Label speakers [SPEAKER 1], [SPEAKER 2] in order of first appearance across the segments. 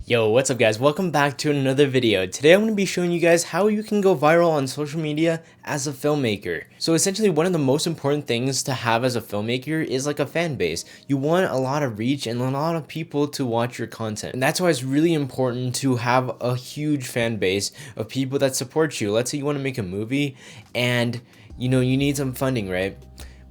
[SPEAKER 1] Yo, what's up guys? Welcome back to another video. Today I'm going to be showing you guys how you can go viral on social media as a filmmaker. So essentially one of the most important things to have as a filmmaker is like a fan base. You want a lot of reach and a lot of people to watch your content. And that's why it's really important to have a huge fan base of people that support you. Let's say you want to make a movie and you need some funding, right?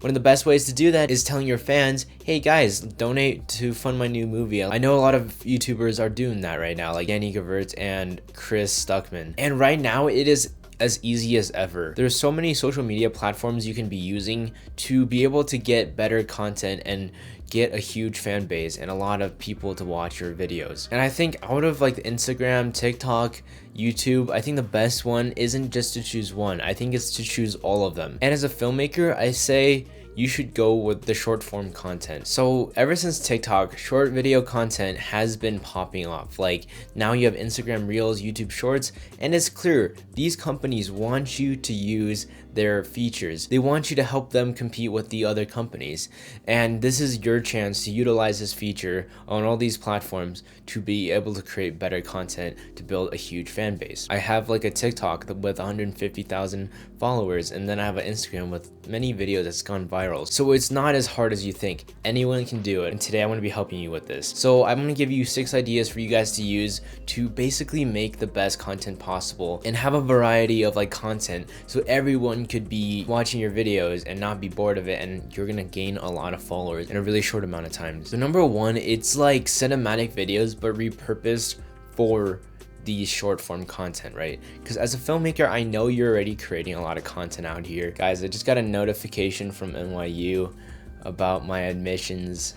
[SPEAKER 1] One of the best ways to do that is telling your fans, hey guys, donate to fund my new movie. I know a lot of YouTubers are doing that right now, like Danny Gavertz and Chris Stuckman. And right now it is as easy as ever. There's so many social media platforms you can be using to be able to get better content and get a huge fan base and a lot of people to watch your videos. And I think out of like Instagram, TikTok, YouTube, I think the best one isn't just to choose one. I think it's to choose all of them. And as a filmmaker, I say you should go with the short form content. So ever since TikTok, short video content has been popping off. Like now you have Instagram Reels, YouTube Shorts, and it's clear these companies want you to use their features. They want you to help them compete with the other companies. And this is your chance to utilize this feature on all these platforms to be able to create better content to build a huge fan base. I have like a TikTok with 150,000 followers, and then I have an Instagram with many videos that's gone viral. So it's not as hard as you think. Anyone can do it. And today I'm going to be helping you with this. So I'm going to give you 6 ideas for you guys to use to basically make the best content possible and have a variety of like content so everyone could be watching your videos and not be bored of it, and you're gonna gain a lot of followers in a really short amount of time. So number one, it's like cinematic videos but repurposed for these short form content, right? Because as a filmmaker, I know you're already creating a lot of content out here. Guys, I just got a notification from NYU about my admissions.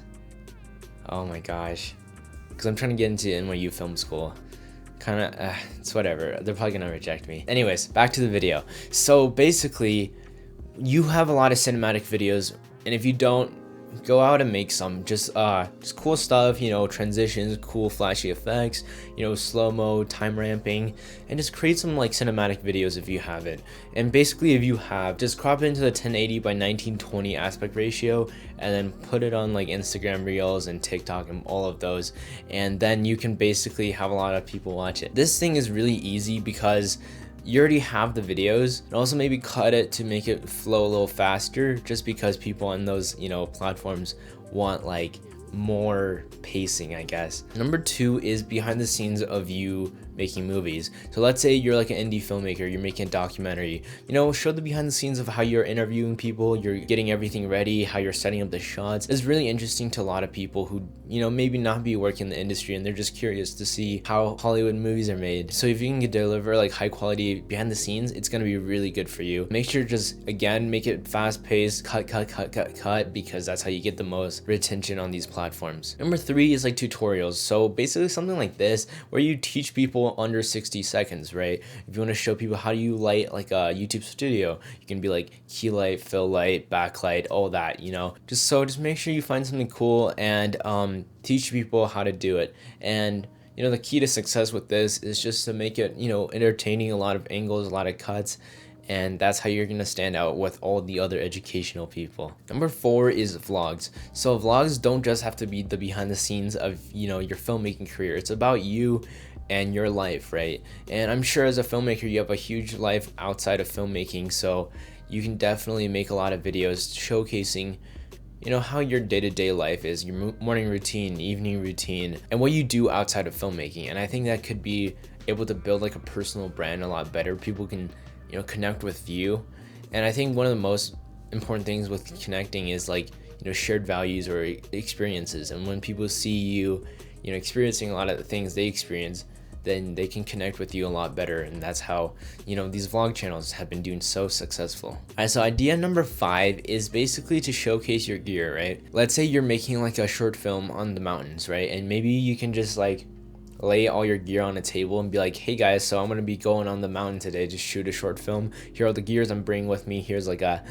[SPEAKER 1] Oh my gosh, because I'm trying to get into NYU film school. It's whatever, they're probably gonna reject me. Anyways, back to the video. So basically you have a lot of cinematic videos, and if you don't, go out and make some just cool stuff, transitions, cool flashy effects, slow-mo, time ramping, and just create some like cinematic videos if you have it. And basically if you have, just crop it into the 1080 by 1920 aspect ratio and then put it on like Instagram Reels and TikTok and all of those, and then you can basically have a lot of people watch it. This thing is really easy because you already have the videos, and also maybe cut it to make it flow a little faster, just because people on those platforms want like more pacing, I guess. Number 2 is behind the scenes of you making movies. So let's say you're like an indie filmmaker, you're making a documentary, show the behind the scenes of how you're interviewing people, you're getting everything ready, how you're setting up the shots. It's really interesting to a lot of people who maybe not be working in the industry, and they're just curious to see how Hollywood movies are made. So if you can deliver like high quality behind the scenes, it's going to be really good for you. Make sure just again make it fast paced, cut, because that's how you get the most retention on these platforms. Number 3 is like tutorials. So basically something like this where you teach people under 60 seconds, right? If you want to show people how you light like a YouTube studio, you can be like key light, fill light, backlight, all that, just make sure you find something cool and teach people how to do it. And the key to success with this is just to make it entertaining, a lot of angles, a lot of cuts, and that's how you're gonna stand out with all the other educational people. Number 4 is vlogs. So vlogs don't just have to be the behind the scenes of your filmmaking career. It's about you and your life, right? And I'm sure as a filmmaker you have a huge life outside of filmmaking, so you can definitely make a lot of videos showcasing how your day-to-day life is, your morning routine, evening routine, and what you do outside of filmmaking. And I think that could be able to build like a personal brand a lot better. People can connect with you. And I think one of the most important things with connecting is like shared values or experiences. And when people see you experiencing a lot of the things they experience, then they can connect with you a lot better. And that's how these vlog channels have been doing so successful. Alright, so idea number 5 is basically to showcase your gear, right? Let's say you're making like a short film on the mountains, right? And maybe you can just like lay all your gear on a table and be like, hey guys, so I'm gonna be going on the mountain today to shoot a short film. Here are the gears I'm bringing with me. Here's like a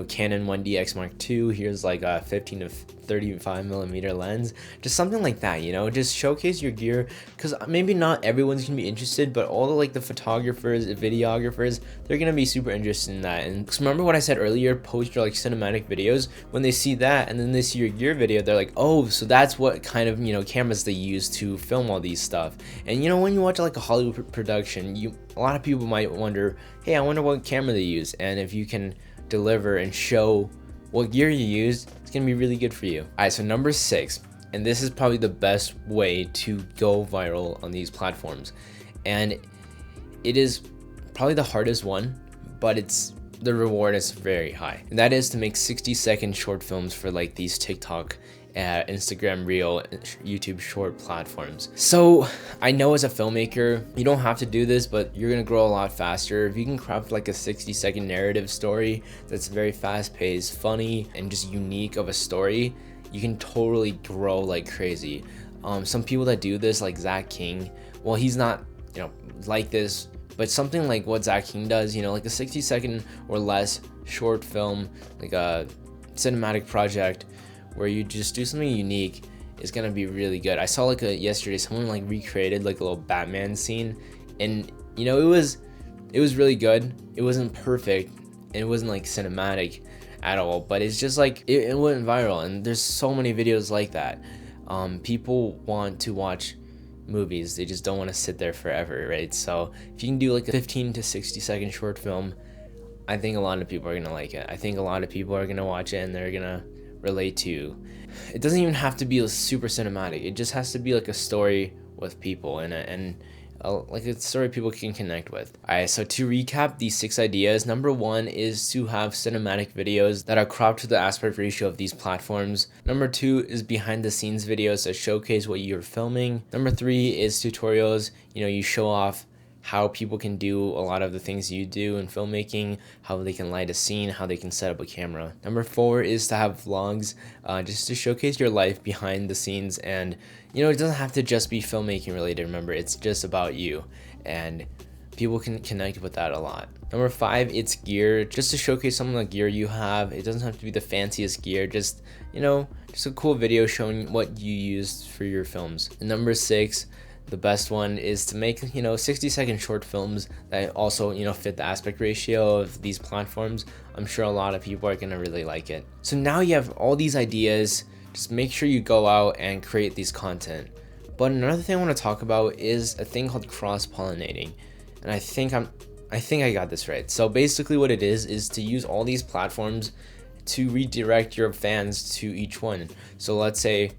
[SPEAKER 1] Canon 1DX Mark II. Here's like a 15 to 35 millimeter lens. Just something like that, just showcase your gear, because maybe not everyone's gonna be interested, but all the photographers, videographers, they're gonna be super interested in that. And cause remember what I said earlier, post your cinematic videos. When they see that and then they see your gear video, they're like, oh, so that's what kind of cameras they use to film all these stuff. stuff. And you know, when you watch like a Hollywood production, a lot of people might wonder, hey, I wonder what camera they use, and if you can deliver and show what gear you use, it's gonna be really good for you. Alright, so number 6, and this is probably the best way to go viral on these platforms, and it is probably the hardest one, but the reward is very high, and that is to make 60-second short films for like these TikTok, Instagram Reel, YouTube short platforms. So I know as a filmmaker, you don't have to do this, but you're gonna grow a lot faster if you can craft like a 60-second narrative story that's very fast-paced, funny, and just unique of a story. You can totally grow like crazy. Some people that do this, like Zach King, well, he's not, you know, like this, but something like what Zach King does, you know, like a 60-second or less short film, like a cinematic project where you just do something unique, is gonna be really good. I saw like yesterday someone like recreated like a little Batman scene, and you know, it was really good. It wasn't perfect, and it wasn't like cinematic at all, but it's just like it went viral, and there's so many videos like that. People want to watch movies, they just don't want to sit there forever, right? So if you can do like a 15 to 60-second short film, I think a lot of people are gonna like it. I think a lot of people are gonna watch it and they're gonna relate to. It doesn't even have to be super cinematic. It just has to be like a story with people and like a story people can connect with. Alright, so to recap these 6 ideas, number 1 is to have cinematic videos that are cropped to the aspect ratio of these platforms. Number 2 is behind the scenes videos that showcase what you're filming. Number 3 is tutorials. You know, you show off how people can do a lot of the things you do in filmmaking, how they can light a scene, how they can set up a camera. Number 4 is to have vlogs, just to showcase your life behind the scenes. And you know, it doesn't have to just be filmmaking related. Remember, it's just about you, and people can connect with that a lot. Number 5, it's gear, just to showcase some of the gear you have. It doesn't have to be the fanciest gear, just, you know, just a cool video showing what you used for your films. And number 6, the best one, is to make, you know, 60-second short films that also, you know, fit the aspect ratio of these platforms. I'm sure a lot of people are gonna really like it. So now you have all these ideas, just make sure you go out and create these content. But another thing I want to talk about is a thing called cross-pollinating, and I think I got this right. So basically what it is to use all these platforms to redirect your fans to each one. So let's say,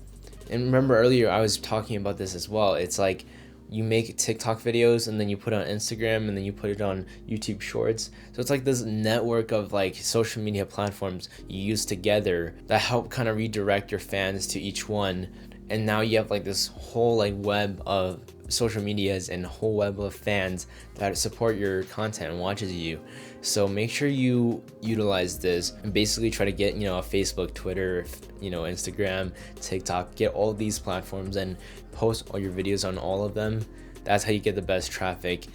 [SPEAKER 1] and remember earlier I was talking about this as well, it's like you make TikTok videos and then you put it on Instagram and then you put it on YouTube Shorts. So it's like this network of like social media platforms you use together that help kind of redirect your fans to each one. And now you have like this whole like web of social medias and a whole web of fans that support your content and watches you. So make sure you utilize this and basically try to get, you know, a Facebook, Twitter, you know, Instagram, TikTok, get all these platforms and post all your videos on all of them. That's how you get the best traffic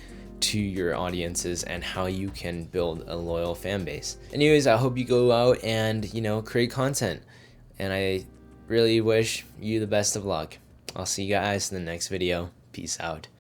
[SPEAKER 1] to your audiences and how you can build a loyal fan base. Anyways, I hope you go out and, you know, create content, and I really wish you the best of luck. I'll see you guys in the next video. Peace out.